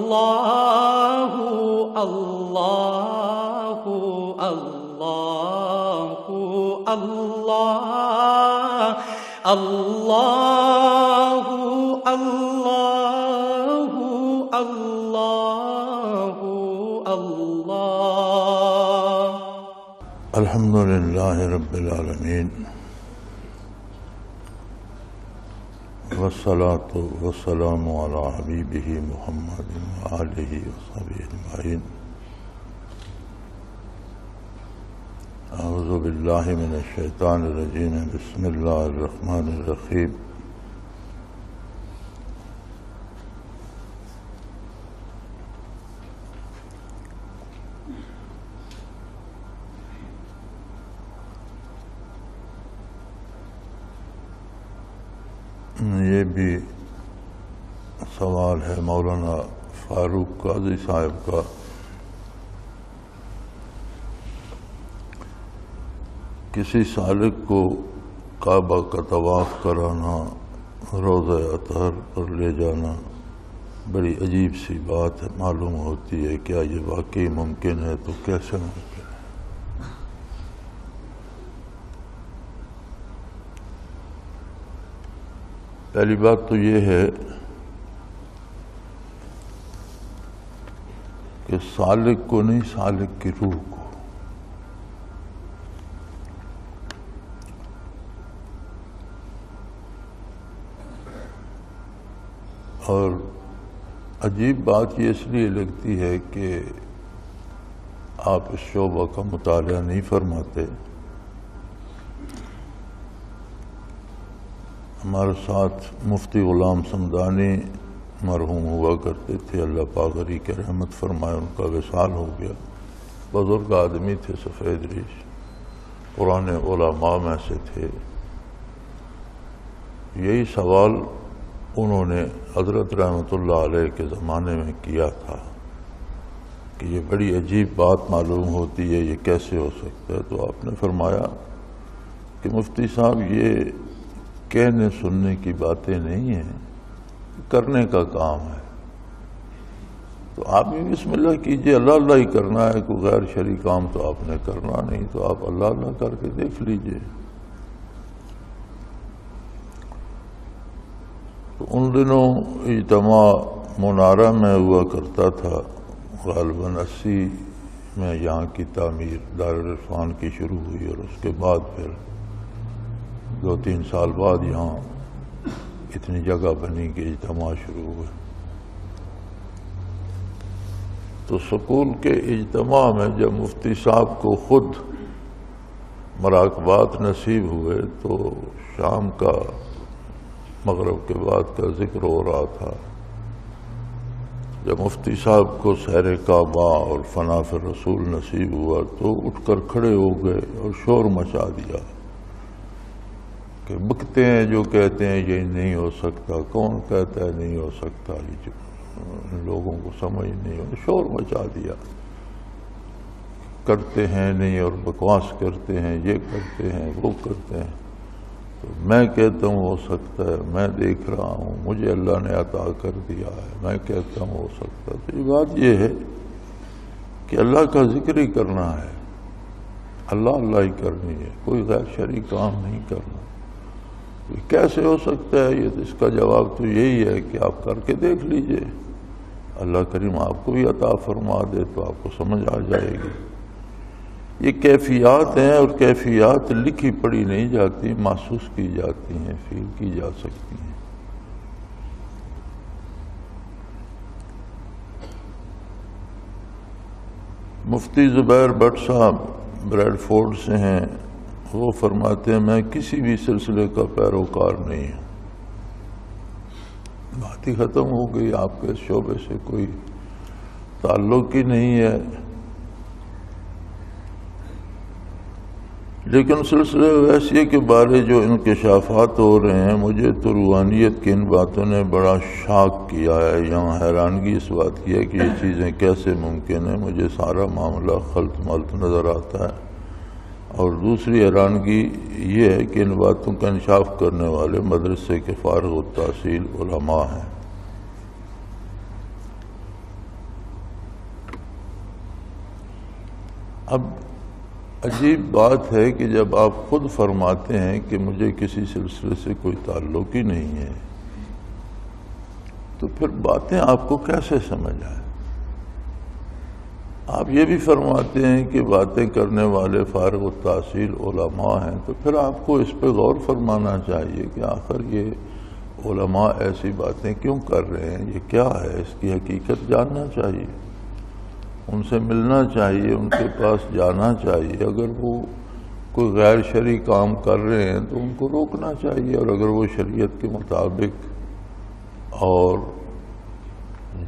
اللہ اللہ اللہ اللہ اللہ اللہ اللہ اللہ الحمدللہ رب العالمین والصلاة والسلام علی حبیبہ محمد وآلہ وصحبہ اجمعین اعوذ باللہ من الشیطان الرجیم بسم اللہ الرحمن الرحیم یہ بھی سوال ہے مولانا فاروق قاضی صاحب کا کسی سالک کو کعبہ کا طواف کرانا روضہ اطہر پر لے جانا بڑی عجیب سی بات ہے معلوم ہوتی ہے کیا یہ واقعی ممکن ہے تو کیسے ممکن ہے پہلی بات تو یہ ہے کہ سالک کو نہیں سالک کی روح کو اور عجیب بات یہ اس لیے لگتی ہے کہ آپ اس شعبہ کا مطالعہ نہیں فرماتے ہمارے ساتھ مفتی غلام سمدانی مرحوم ہوا کرتے تھے اللہ پاک غری کے رحمت فرمائے ان کا وصال ہو گیا بزرگ آدمی تھے سفید ریش پرانے علماء میں سے تھے یہی سوال انہوں نے حضرت رحمۃ اللہ علیہ کے زمانے میں کیا تھا کہ یہ بڑی عجیب بات معلوم ہوتی ہے یہ کیسے ہو سکتا ہے تو آپ نے فرمایا کہ مفتی صاحب یہ کہنے سننے کی باتیں نہیں ہیں کرنے کا کام ہے تو آپ بھی بسم اللہ کیجئے اللہ اللہ ہی کرنا ہے کوئی غیر شرعی کام تو آپ نے کرنا نہیں تو آپ اللہ اللہ کر کے دیکھ لیجئے تو ان دنوں اجتماع منارہ میں ہوا کرتا تھا غالباً 80 میں یہاں کی تعمیر دارالعرفان کی شروع ہوئی اور اس کے بعد پھر 2-3 سال بعد یہاں اتنی جگہ بنی کہ اجتماع شروع ہوئے تو سکول کے اجتماع میں جب مفتی صاحب کو خود مراقبات نصیب ہوئے تو شام کا مغرب کے بعد کا ذکر ہو رہا تھا جب مفتی صاحب کو سیر کعبہ اور فنا فی الرسول نصیب ہوا تو اٹھ کر کھڑے ہو گئے اور شور مچا دیا کہ بکتے ہیں جو کہتے ہیں یہ نہیں ہو سکتا کون کہتا ہے نہیں ہو سکتا یہ لوگوں کو سمجھ نہیں ہو شور مچا دیا کرتے ہیں نہیں اور بکواس کرتے ہیں یہ کرتے ہیں وہ کرتے ہیں تو میں کہتا ہوں ہو سکتا ہے میں دیکھ رہا ہوں مجھے اللہ نے عطا کر دیا ہے میں کہتا ہوں ہو سکتا ہے تو یہ بات یہ ہے کہ اللہ کا ذکر ہی کرنا ہے اللہ اللہ ہی کرنی ہے کوئی غیر شرعی کام نہیں کرنا کیسے ہو سکتا ہے یہ اس کا جواب تو یہی ہے کہ آپ کر کے دیکھ لیجئے اللہ کریم آپ کو بھی عطا فرما دے تو آپ کو سمجھ آ جائے گی یہ کیفیات ہیں اور کیفیات لکھی پڑھی نہیں جاتی محسوس کی جاتی ہیں فیل کی جا سکتی ہیں مفتی زبیر بٹ صاحب بریڈ فورڈ سے ہیں وہ فرماتے ہیں میں کسی بھی سلسلے کا پیروکار نہیں ہوں بات ہی ختم ہو گئی آپ کے شعبے سے کوئی تعلق ہی نہیں ہے لیکن سلسلے ویسیے کے بارے جو انکشافات ہو رہے ہیں مجھے تو روحانیت کی ان باتوں نے بڑا شاک کیا ہے یہاں حیرانگی اس بات کی ہے کہ یہ چیزیں کیسے ممکن ہیں مجھے سارا معاملہ خلط ملط نظر آتا ہے اور دوسری حیرانگی یہ ہے کہ ان باتوں کا انکشاف کرنے والے مدرسے کے فارغ التحصیل علماء ہیں اب عجیب بات ہے کہ جب آپ خود فرماتے ہیں کہ مجھے کسی سلسلے سے کوئی تعلق ہی نہیں ہے، تو پھر باتیں آپ کو کیسے سمجھ آئیں؟ آپ یہ بھی فرماتے ہیں کہ باتیں کرنے والے فارغ التحصیل علماء ہیں، تو پھر آپ کو اس پہ غور فرمانا چاہیے کہ آخر یہ علماء ایسی باتیں کیوں کر رہے ہیں، یہ کیا ہے، اس کی حقیقت جاننا چاہیے، ان سے ملنا چاہیے، ان کے پاس جانا چاہیے۔ اگر وہ کوئی غیر شرعی کام کر رہے ہیں تو ان کو روکنا چاہیے، اور اگر وہ شریعت کے مطابق اور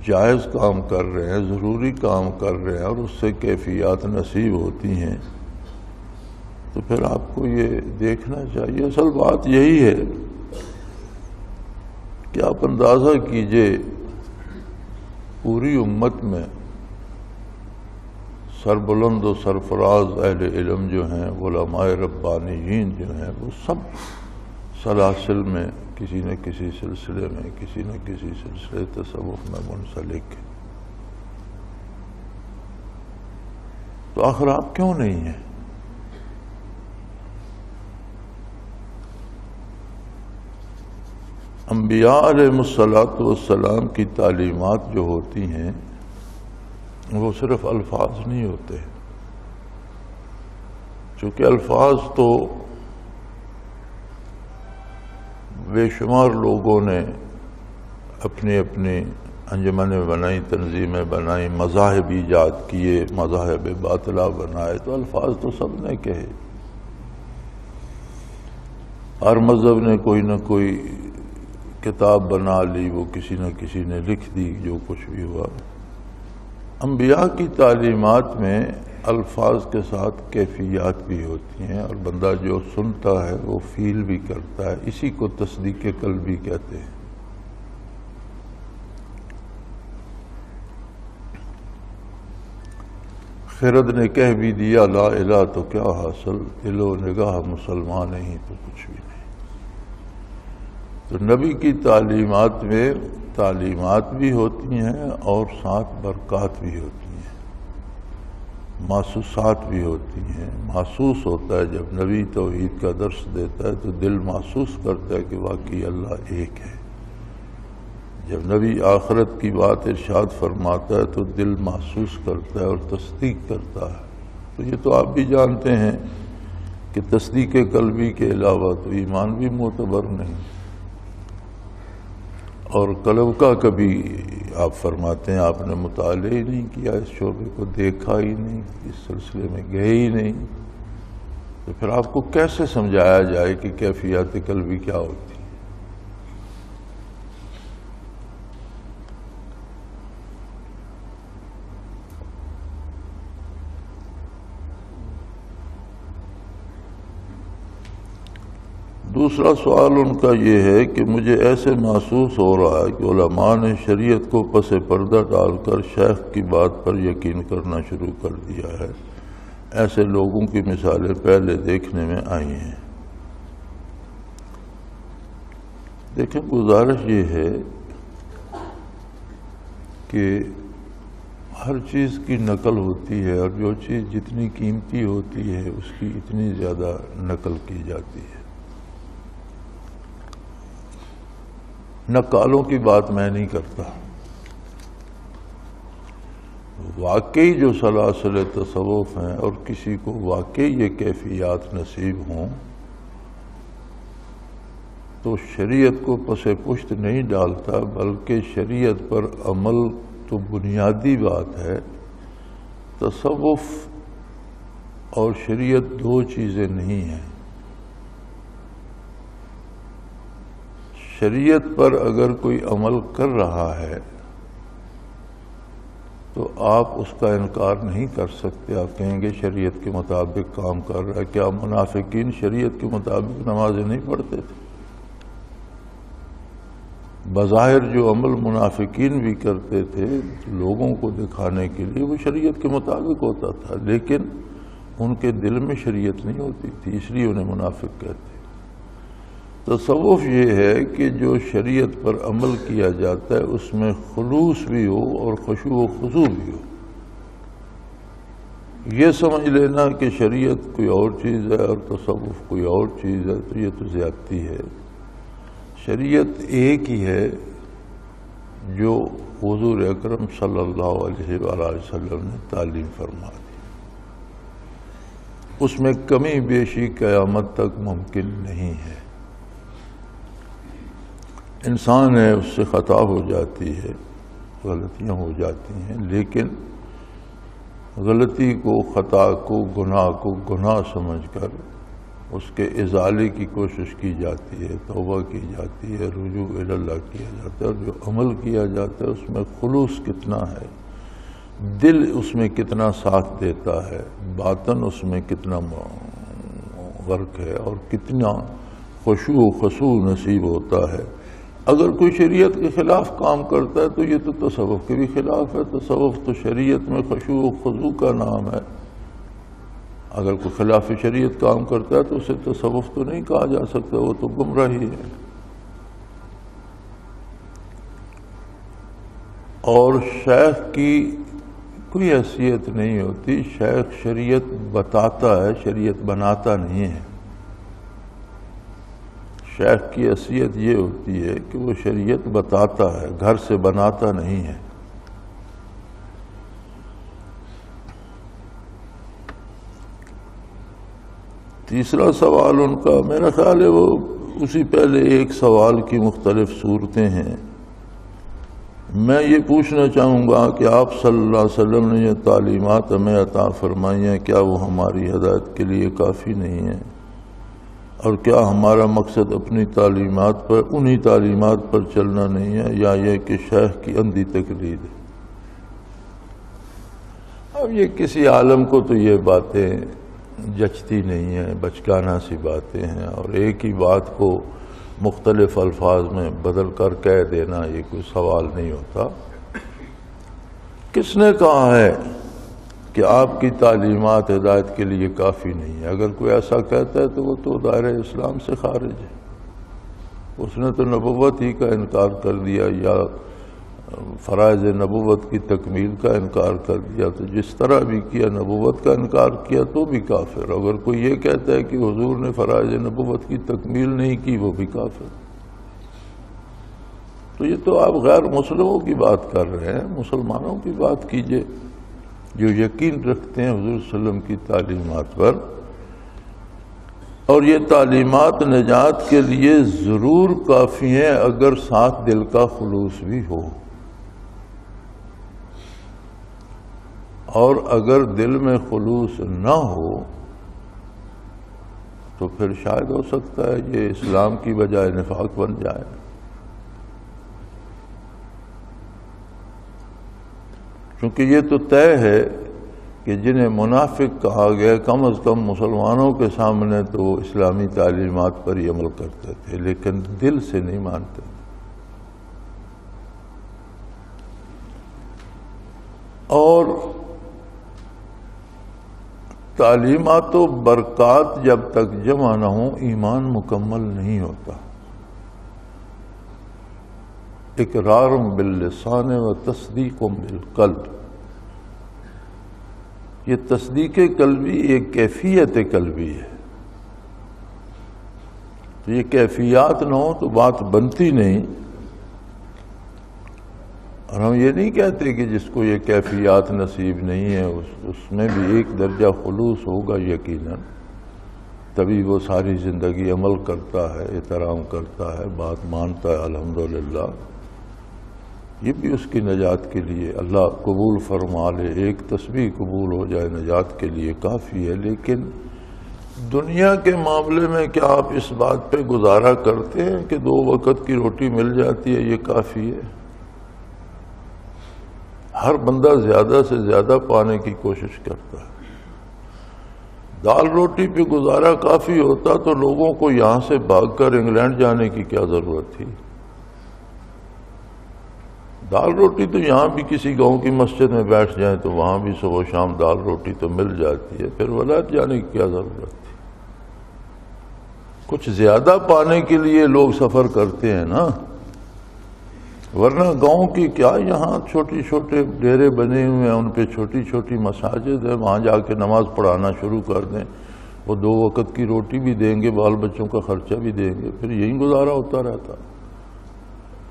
جائز کام کر رہے ہیں، ضروری کام کر رہے ہیں، اور اس سے کیفیات نصیب ہوتی ہیں، تو پھر آپ کو یہ دیکھنا چاہیے۔ اصل بات یہی ہے کہ آپ اندازہ کیجئے پوری امت میں سربلند و سرفراز اہل علم جو ہیں، علماء ربانیین جو ہیں، وہ سب سلاسل میں کسی نہ کسی سلسلے میں، کسی نہ کسی سلسلے تصوف میں منسلک ہیں، تو آخر آپ کیوں نہیں ہیں؟ انبیاء علیہ الصلاۃ والسلام کی تعلیمات جو ہوتی ہیں وہ صرف الفاظ نہیں ہوتے، چونکہ الفاظ تو بے شمار لوگوں نے اپنی اپنی انجمنیں بنائی، تنظیمیں بنائی، مذاہب ایجاد کیے، مذاہب باطلہ بنائے، تو الفاظ تو سب نے کہے، ہر مذہب نے کوئی نہ کوئی کتاب بنا لی، وہ کسی نہ کسی نے لکھ دی، جو کچھ بھی ہوا۔ انبیاء کی تعلیمات میں الفاظ کے ساتھ کیفیات بھی ہوتی ہیں، اور بندہ جو سنتا ہے وہ فیل بھی کرتا ہے، اسی کو تصدیق قلبی کہتے ہیں۔ خرد نے کہہ بھی دیا لا الہ تو کیا حاصل، دل و نگاہ مسلمان نہیں تو کچھ بھی نہیں۔ تو نبی کی تعلیمات میں تعلیمات بھی ہوتی ہیں اور ساتھ برکات بھی ہوتی ہیں، محسوسات بھی ہوتی ہیں۔ محسوس ہوتا ہے جب نبی توحید کا درس دیتا ہے تو دل محسوس کرتا ہے کہ واقعی اللہ ایک ہے۔ جب نبی آخرت کی بات ارشاد فرماتا ہے تو دل محسوس کرتا ہے اور تصدیق کرتا ہے۔ تو یہ تو آپ بھی جانتے ہیں کہ تصدیق قلبی کے علاوہ تو ایمان بھی معتبر نہیں، اور قلب کا کبھی آپ فرماتے ہیں آپ نے مطالعہ ہی نہیں کیا، اس شعبے کو دیکھا ہی نہیں، اس سلسلے میں گئے ہی نہیں، تو پھر آپ کو کیسے سمجھایا جائے کہ کیفیات قلبی کیا ہوتی؟ دوسرا سوال ان کا یہ ہے کہ مجھے ایسے محسوس ہو رہا ہے کہ علماء نے شریعت کو پس پردہ ڈال کر شیخ کی بات پر یقین کرنا شروع کر دیا ہے، ایسے لوگوں کی مثالیں پہلے دیکھنے میں آئی ہیں۔ دیکھیں، گزارش یہ ہے کہ ہر چیز کی نقل ہوتی ہے، اور جو چیز جتنی قیمتی ہوتی ہے اس کی اتنی زیادہ نقل کی جاتی ہے۔ نقالوں کی بات میں نہیں کرتا، واقعی جو سلاسل تصوف ہیں اور کسی کو واقعی یہ کیفیات نصیب ہوں تو شریعت کو پس پشت نہیں ڈالتا، بلکہ شریعت پر عمل تو بنیادی بات ہے۔ تصوف اور شریعت دو چیزیں نہیں ہیں۔ شریعت پر اگر کوئی عمل کر رہا ہے تو آپ اس کا انکار نہیں کر سکتے، آپ کہیں گے شریعت کے مطابق کام کر رہا ہے۔ کیا منافقین شریعت کے مطابق نمازیں نہیں پڑھتے تھے؟ بظاہر جو عمل منافقین بھی کرتے تھے لوگوں کو دکھانے کے لیے وہ شریعت کے مطابق ہوتا تھا، لیکن ان کے دل میں شریعت نہیں ہوتی تھی، اس لیے انہیں منافق کہتے۔ تصوف یہ ہے کہ جو شریعت پر عمل کیا جاتا ہے اس میں خلوص بھی ہو اور خشوع و خضوع بھی ہو۔ یہ سمجھ لینا کہ شریعت کوئی اور چیز ہے اور تصوف کوئی اور چیز ہے تو یہ تو زیادتی ہے۔ شریعت ایک ہی ہے جو حضور اکرم صلی اللہ علیہ وآلہ وسلم نے تعلیم فرما دی، اس میں کمی بیشی قیامت تک ممکن نہیں ہے۔ انسان ہے، اس سے خطا ہو جاتی ہے، غلطیاں ہو جاتی ہیں، لیکن غلطی کو، خطا کو، گناہ سمجھ کر اس کے ازالے کی کوشش کی جاتی ہے، توبہ کی جاتی ہے، رجوع الی اللہ کیا جاتا ہے، اور جو عمل کیا جاتا ہے اس میں خلوص کتنا ہے، دل اس میں کتنا ساتھ دیتا ہے، باطن اس میں کتنا غرق ہے، اور کتنا خشوع و خضوع نصیب ہوتا ہے۔ اگر کوئی شریعت کے خلاف کام کرتا ہے تو یہ تو تصوف کے بھی خلاف ہے۔ تصوف تو شریعت میں خشوع و خضوع کا نام ہے۔ اگر کوئی خلاف شریعت کام کرتا ہے تو اسے تصوف تو نہیں کہا جا سکتا، وہ تو گمراہی ہے۔ اور شیخ کی کوئی حیثیت نہیں ہوتی، شیخ شریعت بتاتا ہے، شریعت بناتا نہیں ہے۔ شیخ کی حیثیت یہ ہوتی ہے کہ وہ شریعت بتاتا ہے، گھر سے بناتا نہیں ہے۔ تیسرا سوال ان کا میرا خیال ہے وہ اسی پہلے ایک سوال کی مختلف صورتیں ہیں۔ میں یہ پوچھنا چاہوں گا کہ آپ صلی اللہ علیہ وسلم نے یہ تعلیمات ہمیں عطا فرمائی ہیں، کیا وہ ہماری ہدایت کے لیے کافی نہیں ہیں؟ اور کیا ہمارا مقصد اپنی تعلیمات پر، انہی تعلیمات پر چلنا نہیں ہے، یا یہ کہ شیخ کی اندھی تقلید ہے؟ اب یہ کسی عالم کو تو یہ باتیں جچتی نہیں ہیں، بچکانہ سی باتیں ہیں، اور ایک ہی بات کو مختلف الفاظ میں بدل کر کہہ دینا یہ کوئی سوال نہیں ہوتا۔ کس نے کہا ہے کہ آپ کی تعلیمات ہدایت کے لیے کافی نہیں ہے؟ اگر کوئی ایسا کہتا ہے تو وہ تو دائرہ اسلام سے خارج ہے، اس نے تو نبوت ہی کا انکار کر دیا، یا فرائض نبوت کی تکمیل کا انکار کر دیا۔ تو جس طرح بھی کیا، نبوت کا انکار کیا تو بھی کافر۔ اگر کوئی یہ کہتا ہے کہ حضور نے فرائض نبوت کی تکمیل نہیں کی، وہ بھی کافر۔ تو یہ تو آپ غیر مسلموں کی بات کر رہے ہیں، مسلمانوں کی بات کیجئے جو یقین رکھتے ہیں حضور صلی اللہ علیہ وسلم کی تعلیمات پر۔ اور یہ تعلیمات نجات کے لیے ضرور کافی ہیں اگر ساتھ دل کا خلوص بھی ہو، اور اگر دل میں خلوص نہ ہو تو پھر شاید ہو سکتا ہے یہ اسلام کی بجائے نفاق بن جائے۔ کیونکہ یہ تو طے ہے کہ جنہیں منافق کہا گیا کم از کم مسلمانوں کے سامنے تو وہ اسلامی تعلیمات پر ہی عمل کرتے تھے، لیکن دل سے نہیں مانتے۔ اور تعلیمات و برکات جب تک جمع نہ ہوں ایمان مکمل نہیں ہوتا۔ اقرار باللسان و تصدیق بالقلب، یہ تصدیق قلبی ایک کیفیت قلبی ہے۔ تو یہ کیفیات نہ ہو تو بات بنتی نہیں۔ اور ہم یہ نہیں کہتے کہ جس کو یہ کیفیات نصیب نہیں ہے اس میں بھی ایک درجہ خلوص ہوگا یقیناً، تبھی وہ ساری زندگی عمل کرتا ہے، احترام کرتا ہے، بات مانتا ہے، الحمدللہ۔ یہ بھی اس کی نجات کے لیے اللہ قبول فرما لے، ایک تسبیح قبول ہو جائے نجات کے لیے کافی ہے۔ لیکن دنیا کے معاملے میں کیا آپ اس بات پہ گزارا کرتے ہیں کہ 2 وقت کی روٹی مل جاتی ہے یہ کافی ہے؟ ہر بندہ زیادہ سے زیادہ پانے کی کوشش کرتا ہے۔ دال روٹی پہ گزارا کافی ہوتا تو لوگوں کو یہاں سے بھاگ کر انگلینڈ جانے کی کیا ضرورت تھی؟ دال روٹی تو یہاں بھی کسی گاؤں کی مسجد میں بیٹھ جائیں تو وہاں بھی صبح و شام دال روٹی تو مل جاتی ہے، پھر ولایت جانے کی کیا ضرورت تھی؟ کچھ زیادہ پانے کے لیے لوگ سفر کرتے ہیں نا، ورنہ گاؤں کی کیا یہاں چھوٹی چھوٹے ڈیرے بنے ہوئے ہیں، ان پہ چھوٹی چھوٹی مساجد ہیں، وہاں جا کے نماز پڑھانا شروع کر دیں، وہ 2 وقت کی روٹی بھی دیں گے، بال بچوں کا خرچہ بھی دیں گے، پھر یہی گزارا ہوتا رہتا۔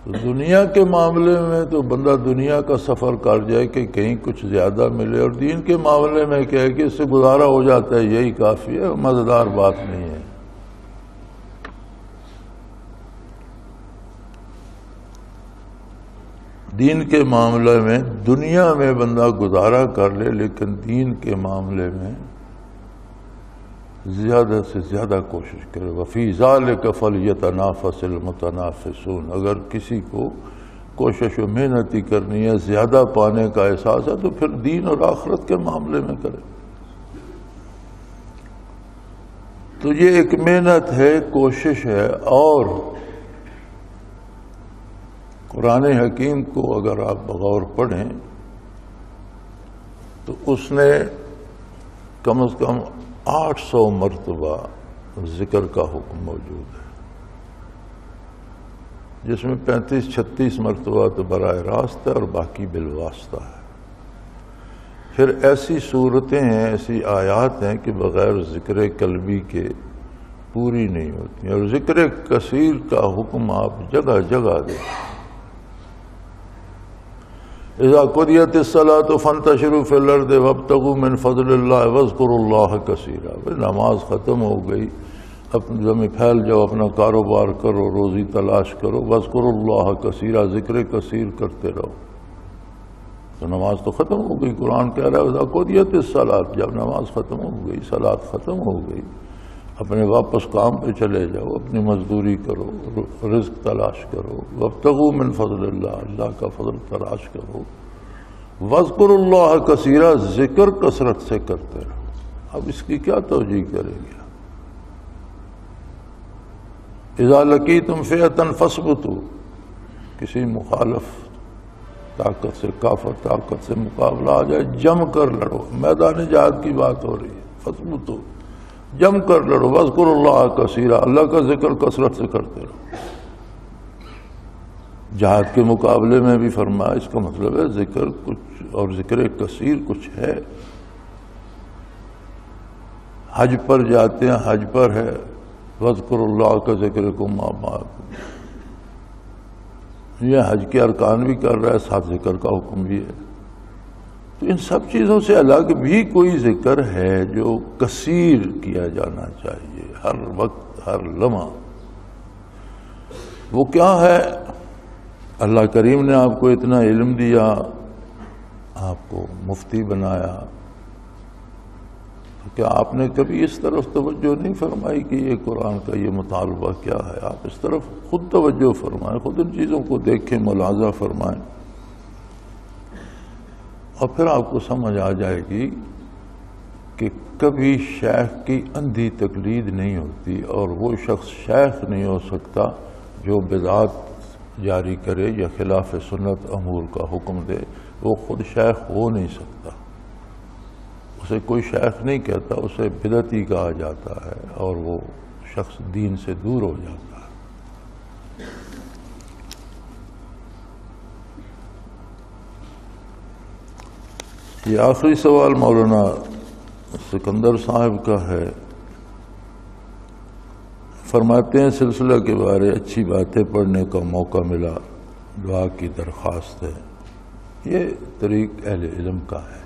تو دنیا کے معاملے میں تو بندہ دنیا کا سفر کر جائے کہ کہیں کچھ زیادہ ملے، اور دین کے معاملے میں کیا ہے کہ اس سے گزارا ہو جاتا ہے، یہی کافی ہے، مزیدار بات نہیں ہے۔ دین کے معاملے میں دنیا میں بندہ گزارا کر لے، لیکن دین کے معاملے میں زیادہ سے زیادہ کوشش کرے۔ وَفِي ذَلِكَ فَلْيَتَنَافَسِ الْمُتَنَافِسُونَ۔ اگر کسی کو کوشش و محنت ہی کرنی ہے، زیادہ پانے کا احساس ہے، تو پھر دین اور آخرت کے معاملے میں کرے۔ تو یہ ایک محنت ہے، کوشش ہے۔ اور قرآن حکیم کو اگر آپ بغور پڑھیں تو اس نے کم از کم 800 مرتبہ ذکر کا حکم موجود ہے، جس میں 35-36 مرتبہ تو براہ راست ہے اور باقی بالواسطہ ہے۔ پھر ایسی صورتیں ہیں، ایسی آیات ہیں کہ بغیر ذکر قلبی کے پوری نہیں ہوتی، اور ذکر کثیر کا حکم آپ جگہ جگہ دیں۔ اذا قضیت الصلاۃ فانتشروا فی الارض وابتغوا من فضل اللہ واذکروا اللہ کثیرا۔ نماز ختم ہو گئی، اپنے زمین پھیل جاؤ، اپنا کاروبار کرو، روزی تلاش کرو، واذکروا اللہ کثیرا، ذکر کثیر کرتے رہو۔ تو نماز تو ختم ہو گئی، قرآن کہہ رہا ہے اذا قضیت الصلاۃ، جب نماز ختم ہو گئی، صلاۃ ختم ہو گئی، اپنے واپس کام پہ چلے جاؤ، اپنی مزدوری کرو، رزق تلاش کرو، وابتغوا من فضل اللہ، اللہ کا فضل تلاش کرو، واذکروا اللہ کثیرا، ذکر کثرت سے کرتے رہو۔ اب اس کی کیا توجیہ کریں گے؟ اذا لقیتم فئۃ فاثبتوا، کسی مخالف طاقت سے، کافر طاقت سے مقابلہ آ جائے، جم کر لڑو۔ میدان جہاد کی بات ہو رہی ہے، فاثبتوا، جم کر لڑو، واذکروا اللہ کثیرا، اللہ کا ذکر کثرت سے کرتے رہو۔ جہاد کے مقابلے میں بھی فرمایا، اس کا مطلب ہے ذکر کچھ اور ذکر کثیر کچھ ہے۔ حج پر جاتے ہیں، حج پر ہے واذکروا اللہ کا ذکرکم آباءکم، یہ حج کے ارکان بھی کر رہا ہے، ساتھ ذکر کا حکم بھی ہے۔ تو ان سب چیزوں سے الگ بھی کوئی ذکر ہے جو کثیر کیا جانا چاہیے، ہر وقت، ہر لمحہ۔ وہ کیا ہے؟ اللہ کریم نے آپ کو اتنا علم دیا، آپ کو مفتی بنایا، تو کیا آپ نے کبھی اس طرف توجہ نہیں فرمائی کہ یہ قرآن کا یہ مطالبہ کیا ہے؟ آپ اس طرف خود توجہ فرمائیں، خود ان چیزوں کو دیکھیں، ملاحظہ فرمائیں، اور پھر آپ کو سمجھ آ جائے گی کہ کبھی شیخ کی اندھی تقلید نہیں ہوتی، اور وہ شخص شیخ نہیں ہو سکتا جو بدعات جاری کرے یا خلاف سنت امور کا حکم دے، وہ خود شیخ ہو نہیں سکتا۔ اسے کوئی شیخ نہیں کہتا، اسے بدعتی کہا جاتا ہے، اور وہ شخص دین سے دور ہو جاتا ہے۔ یہ آخری سوال مولانا سکندر صاحب کا ہے، فرماتے ہیں سلسلہ کے بارے اچھی باتیں پڑھنے کا موقع ملا، دعا کی درخواست ہے۔ یہ طریق اہل علم کا ہے۔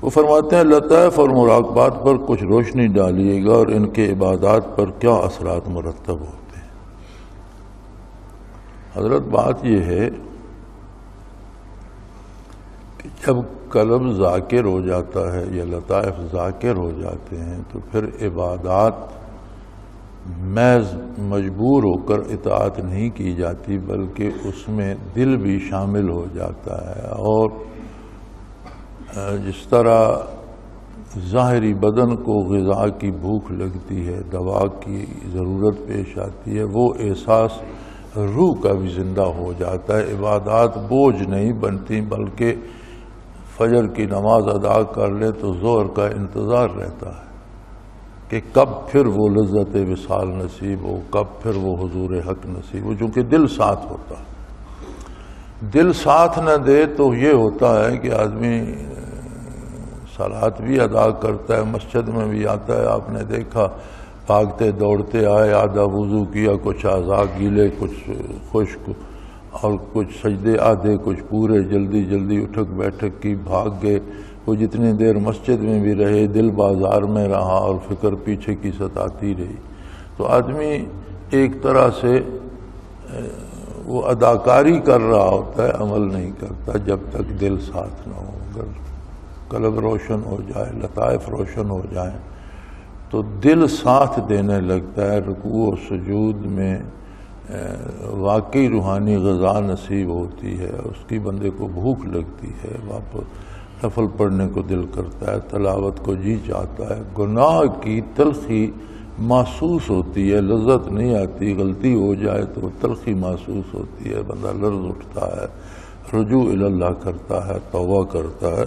وہ فرماتے ہیں لطائف اور مراقبات پر کچھ روشنی ڈالیے گا، اور ان کے عبادات پر کیا اثرات مرتب ہوتے ہیں؟ حضرت بات یہ ہے کہ جب قلب ذاکر ہو جاتا ہے یا لطائف ذاکر ہو جاتے ہیں تو پھر عبادات محض مجبور ہو کر اطاعت نہیں کی جاتی، بلکہ اس میں دل بھی شامل ہو جاتا ہے، اور جس طرح ظاہری بدن کو غذا کی بھوک لگتی ہے، دوا کی ضرورت پیش آتی ہے، وہ احساس روح کا بھی زندہ ہو جاتا ہے۔ عبادات بوجھ نہیں بنتی، بلکہ فجر کی نماز ادا کر لے تو ظہر کا انتظار رہتا ہے، کہ کب پھر وہ لذت وصال نصیب ہو، کب پھر وہ حضور حق نصیب ہو، چونکہ دل ساتھ ہوتا ہے۔ دل ساتھ نہ دے تو یہ ہوتا ہے کہ آدمی صلات بھی ادا کرتا ہے، مسجد میں بھی آتا ہے، آپ نے دیکھا بھاگتے دوڑتے آئے، آدھا وضو کیا، کچھ اعضاء گیلے کچھ خشک، اور کچھ سجدے آدھے کچھ پورے، جلدی جلدی اٹھک بیٹھک کی، بھاگ گئے۔ وہ جتنی دیر مسجد میں بھی رہے، دل بازار میں رہا اور فکر پیچھے کی ستاتی رہی۔ تو آدمی ایک طرح سے وہ اداکاری کر رہا ہوتا ہے، عمل نہیں کرتا جب تک دل ساتھ نہ ہو۔ اگر قلب روشن ہو جائے، لطائف روشن ہو جائیں تو دل ساتھ دینے لگتا ہے، رکوع و سجود میں واقعی روحانی غذا نصیب ہوتی ہے، اس کی بندے کو بھوک لگتی ہے، واپس نفل پڑھنے کو دل کرتا ہے، تلاوت کو جی چاہتا ہے، گناہ کی تلخی محسوس ہوتی ہے، لذت نہیں آتی، غلطی ہو جائے تو تلخی محسوس ہوتی ہے، بندہ لرز اٹھتا ہے، رجوع اللہ کرتا ہے، توبہ کرتا ہے۔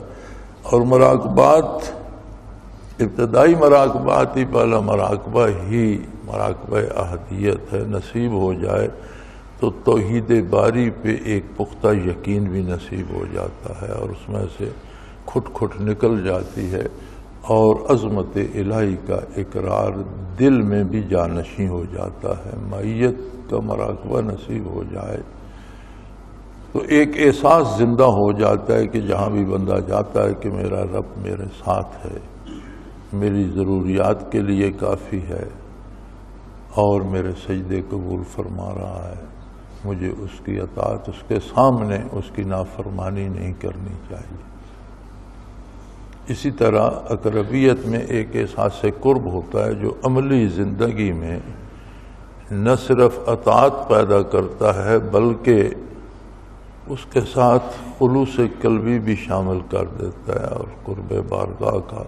اور مراقبات، ابتدائی مراقبات ہی پہلا مراقبہ احدیت ہے، نصیب ہو جائے تو توحید باری پہ ایک پختہ یقین بھی نصیب ہو جاتا ہے، اور اس میں سے کھٹ کھٹ نکل جاتی ہے، اور عظمت الہی کا اقرار دل میں بھی جانشیں ہو جاتا ہے۔ معیت کا مراقبہ نصیب ہو جائے تو ایک احساس زندہ ہو جاتا ہے کہ جہاں بھی بندہ جاتا ہے کہ میرا رب میرے ساتھ ہے، میری ضروریات کے لیے کافی ہے، اور میرے سجدے قبول فرما رہا ہے، مجھے اس کی اطاعت، اس کے سامنے اس کی نافرمانی نہیں کرنی چاہیے۔ اسی طرح اقربیت میں ایک احساس قرب ہوتا ہے جو عملی زندگی میں نہ صرف اطاعت پیدا کرتا ہے بلکہ اس کے ساتھ خلوص قلبی بھی شامل کر دیتا ہے، اور قرب بارگاہ کا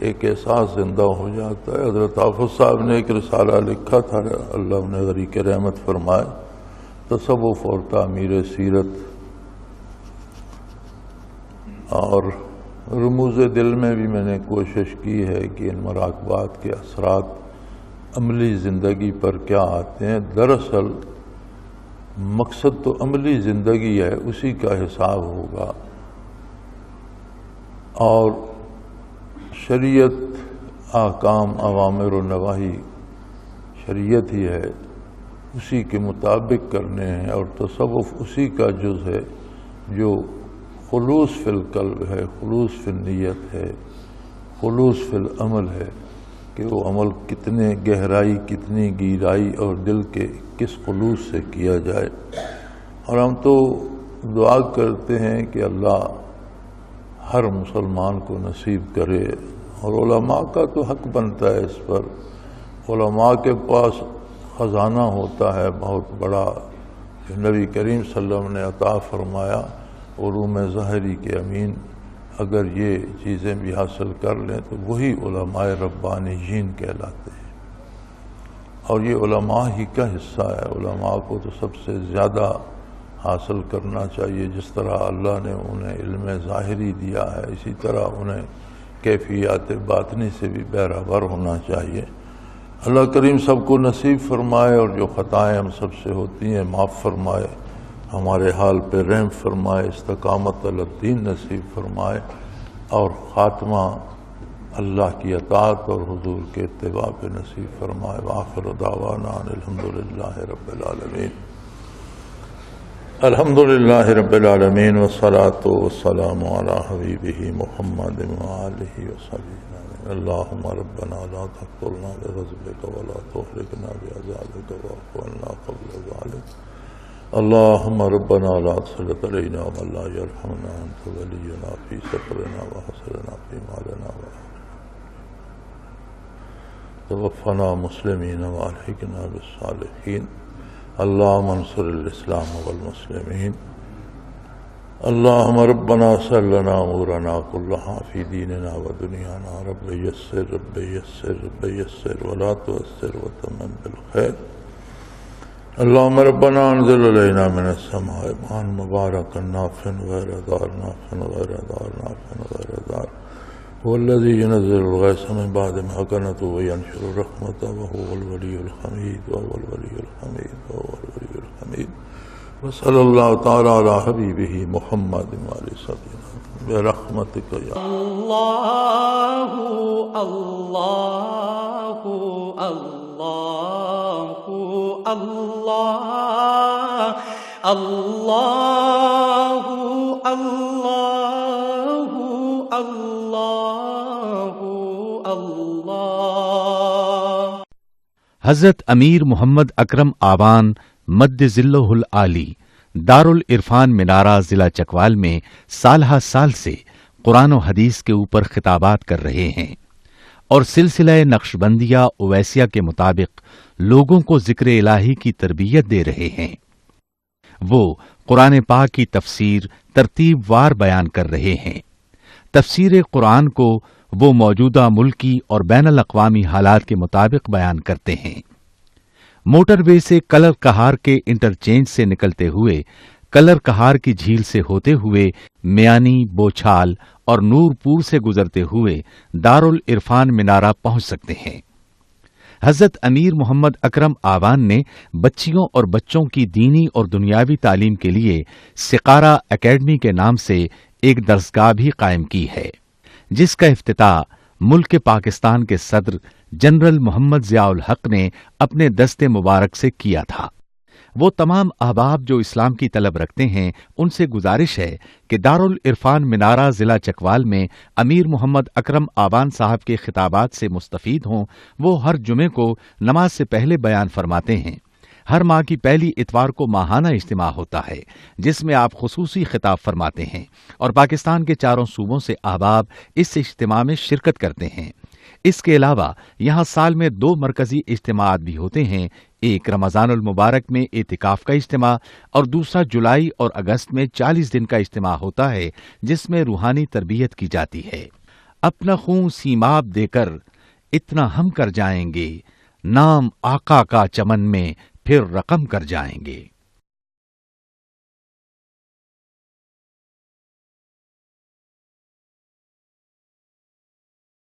ایک احساس زندہ ہو جاتا ہے۔ حضرت حافظ صاحب نے ایک رسالہ لکھا تھا، اللہ انہیں غریق رحمت فرمائے، تصوف اور تعمیر سیرت، اور رموز دل میں بھی میں نے کوشش کی ہے کہ ان مراقبات کے اثرات عملی زندگی پر کیا آتے ہیں۔ دراصل مقصد تو عملی زندگی ہے، اسی کا حساب ہوگا، اور شریعت احکام اوامر و نواہی شریعت ہی ہے، اسی کے مطابق کرنے ہیں، اور تصوف اسی کا جز ہے جو خلوص فی القلب ہے، خلوص فی النیت ہے، خلوص فی العمل ہے، کہ وہ عمل کتنے گہرائی، کتنی گہرائی اور دل کے کس خلوص سے کیا جائے۔ اور ہم تو دعا کرتے ہیں کہ اللہ ہر مسلمان کو نصیب کرے، اور علماء کا تو حق بنتا ہے اس پر۔ علماء کے پاس خزانہ ہوتا ہے بہت بڑا، جو نبی کریم صلی اللہ علیہ وسلم نے عطا فرمایا، علوم ظاہری کے امین اگر یہ چیزیں بھی حاصل کر لیں تو وہی علماء ربانیین کہلاتے ہیں، اور یہ علماء ہی کا حصہ ہے۔ علماء کو تو سب سے زیادہ حاصل کرنا چاہیے، جس طرح اللہ نے انہیں علم ظاہری دیا ہے، اسی طرح انہیں کیفیات باطنی سے بھی بہرہ ہونا چاہیے۔ اللہ کریم سب کو نصیب فرمائے، اور جو خطائیں ہم سب سے ہوتی ہیں معاف فرمائے، ہمارے حال پہ رحم فرمائے، استقامت علی الدین نصیب فرمائے، اور خاتمہ اللہ کی اطاعت اور حضور کے اتباع پہ نصیب فرمائے۔ وآخر دعوانا ان الحمدللہ رب العالمین، الحمدللہ رب العالمین، والصلاة والسلام علی حبیبہ محمد وآلہ وصحبہ۔ اللہم ربنا لا تقتلنا بغضبک ولا تہلکنا بعذابک واعف عنا قبل ذلک۔ اللہم ربنا لا تسلط علینا من لا یرحمنا، انت ولینا فی سفرنا وحسرنا فی مالنا توفنا مسلمین والحقنا بالصالحین۔ اللہم انصر الاسلام والمسلمین۔ اللہم ربنا سر لنا امورنا کلہا فی دیننا و دنیانا، رب یسر رب یسر رب یسر ولا تعسر وتمم بالخیر۔ اللہم ربنا انزل علینا من السماء ماء مبارکا نافعا غیر ضار، نافعا غیر ضار، نافعا غیر ضار، هو الذي ينزل الغيث من بعد ما قنطوا وينشر رحمته وهو الولي الحميد وهو الولي الحميد وهو الولي الحميد وصلى الله تعالى على حبيبه محمد وعلى سيدنا برحمتك يا اللہ اللہ اللہ اللہ اللہ اللہ اللہ اللہ۔ حضرت امیر محمد اکرم آوان مد ذلہ العالی دارالعرفان منارہ ضلع چکوال میں سالہ سال سے قرآن و حدیث کے اوپر خطابات کر رہے ہیں اور سلسلہ نقشبندیہ اویسیہ کے مطابق لوگوں کو ذکر الہی کی تربیت دے رہے ہیں۔ وہ قرآن پاک کی تفسیر ترتیب وار بیان کر رہے ہیں۔ تفسیر قرآن کو وہ موجودہ ملکی اور بین الاقوامی حالات کے مطابق بیان کرتے ہیں۔ موٹر وے سے کلر کہار کے انٹرچینج سے نکلتے ہوئے کلر کہار کی جھیل سے ہوتے ہوئے میانی، بوچھال اور نور پور سے گزرتے ہوئے دارالعرفان منارہ پہنچ سکتے ہیں۔ حضرت امیر محمد اکرم آوان نے بچیوں اور بچوں کی دینی اور دنیاوی تعلیم کے لیے سقارہ اکیڈمی کے نام سے ایک درسگاہ بھی قائم کی ہے، جس کا افتتاح ملک پاکستان کے صدر جنرل محمد ضیاء الحق نے اپنے دست مبارک سے کیا تھا۔ وہ تمام احباب جو اسلام کی طلب رکھتے ہیں ان سے گزارش ہے کہ دارالعرفان منارہ ضلع چکوال میں امیر محمد اکرم آوان صاحب کے خطابات سے مستفید ہوں۔ وہ ہر جمعے کو نماز سے پہلے بیان فرماتے ہیں۔ ہر ماہ کی پہلی اتوار کو ماہانہ اجتماع ہوتا ہے جس میں آپ خصوصی خطاب فرماتے ہیں اور پاکستان کے چاروں صوبوں سے احباب اس اجتماع میں شرکت کرتے ہیں۔ اس کے علاوہ یہاں سال میں 2 مرکزی اجتماعات بھی ہوتے ہیں، ایک رمضان المبارک میں اعتکاف کا اجتماع اور دوسرا جولائی اور اگست میں 40 دن کا اجتماع ہوتا ہے جس میں روحانی تربیت کی جاتی ہے۔ اپنا خون سیماب دے کر اتنا ہم کر جائیں گے، نام آقا کا چمن میں پھر رقم کر جائیں گے۔